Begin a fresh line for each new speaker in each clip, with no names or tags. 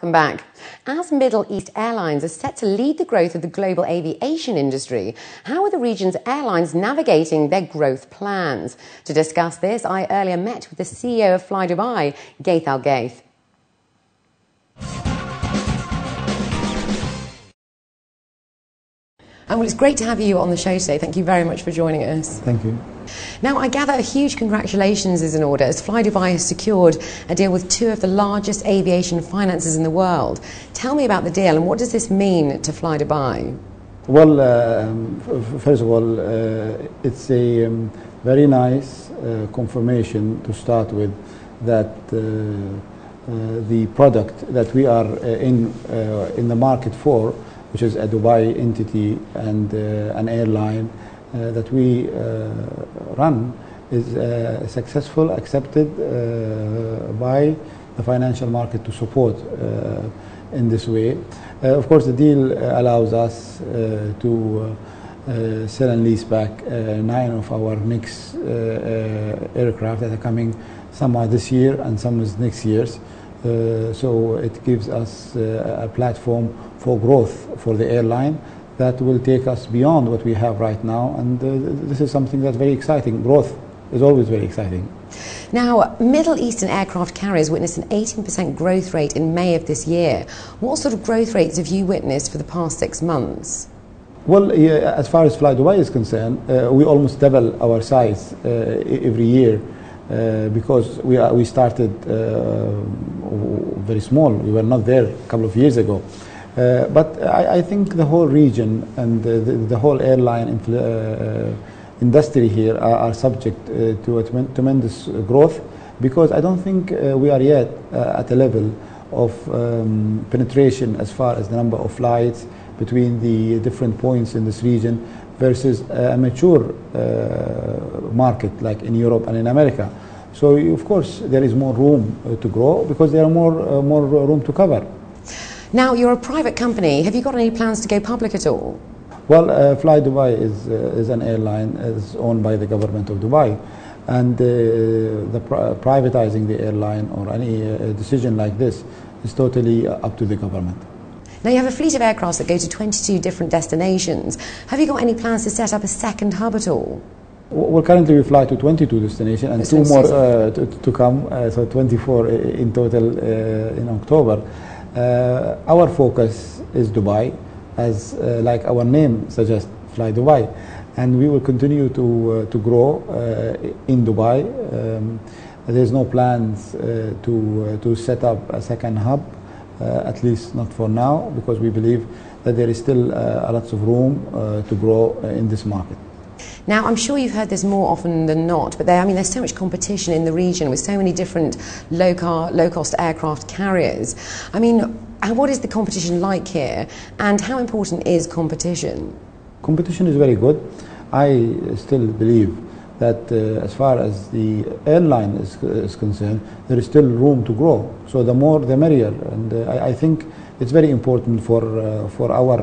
Welcome back. As Middle East airlines are set to lead the growth of the global aviation industry, how are the region's airlines navigating their growth plans? To discuss this, I earlier met with the CEO of flydubai, Gaith Al Gaith. Well, it's great to have you on the show today. Thank you very much for joining us.
Thank you.
Now, I gather a huge congratulations is in order as flydubai has secured a deal with two of the largest aviation finances in the world. Tell me about the deal and what does this mean to flydubai?
Well, first of all, it's a very nice confirmation to start with that the product that we are in the market for, which is a Dubai entity and an airline that we run, is successful, accepted by the financial market to support in this way. Of course, the deal allows us to sell and lease back 9 of our next aircraft that are coming. Some are this year and some is next year's. So it gives us a platform for growth for the airline that will take us beyond what we have right now, and this is something that's very exciting. Growth is always very exciting.
Now, Middle Eastern aircraft carriers witnessed an 18% growth rate in May of this year. What sort of growth rates have you witnessed for the past 6 months?
Well, yeah, as far as flydubai is concerned, we almost double our size every year. Because we started very small. We were not there a couple of years ago. But I think the whole region and the whole airline industry here are subject to a tremendous growth, because I don't think we are yet at a level of penetration as far as the number of flights between the different points in this region versus a mature market like in Europe and in America. So of course there is more room to grow because there are more room to cover.
Now, you're a private company. Have you got any plans to go public at all?
Well, flydubai is an airline is owned by the government of Dubai, and privatizing the airline or any decision like this is totally up to the government.
Now, you have a fleet of aircraft that go to 22 different destinations. Have you got any plans to set up a second hub at all?
Well, currently we fly to 22 destinations and 2 more to come, so 24 in total in October. Our focus is Dubai, as like our name suggests, flydubai, and we will continue to grow in Dubai. There's no plans to set up a second hub. At least not for now, because we believe that there is still lots of room to grow in this market.
Now, I'm sure you've heard this more often than not, but there's so much competition in the region with so many different low-cost aircraft carriers. I mean, what is the competition like here, and how important is competition?
Competition is very good. I still believe that as far as the airline is concerned, there is still room to grow. So the more the merrier, and I think it's very important for our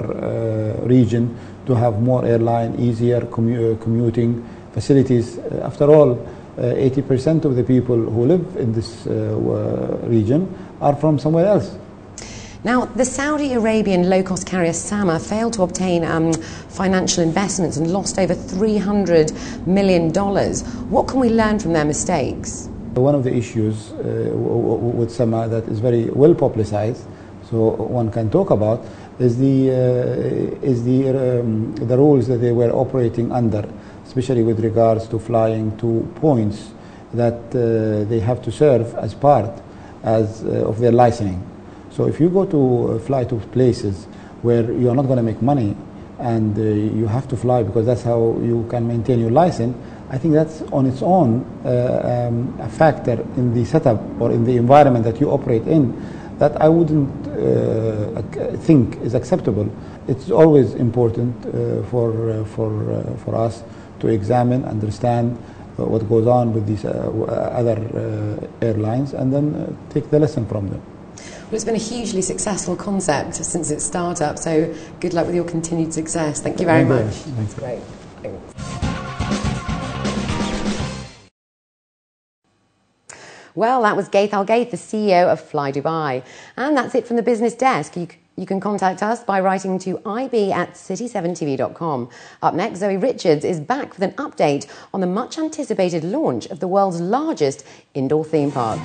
region to have more airline, easier commuting facilities. After all, 80% of the people who live in this region are from somewhere else.
Now, the Saudi Arabian low-cost carrier Sama failed to obtain financial investments and lost over $300 million. What can we learn from their mistakes?
One of the issues with Sama that is very well publicized, so one can talk about, is the rules that they were operating under, especially with regards to flying to points that they have to serve as part of their licensing. So if you go to fly to places where you are not going to make money and you have to fly because that's how you can maintain your license, I think that's on its own a factor in the setup or in the environment that you operate in that I wouldn't think is acceptable. It's always important for us to examine, understand what goes on with these other airlines, and then take the lesson from them.
Well, it's been a hugely successful concept since its startup, so good luck with your continued success. Thank you very much.
Thanks.
Great. Thanks. Well, that was Gaith Al Gaith, the CEO of flydubai. And that's it from the business desk. You can contact us by writing to ib@city7tv.com. Up next, Zoe Richards is back with an update on the much-anticipated launch of the world's largest indoor theme park.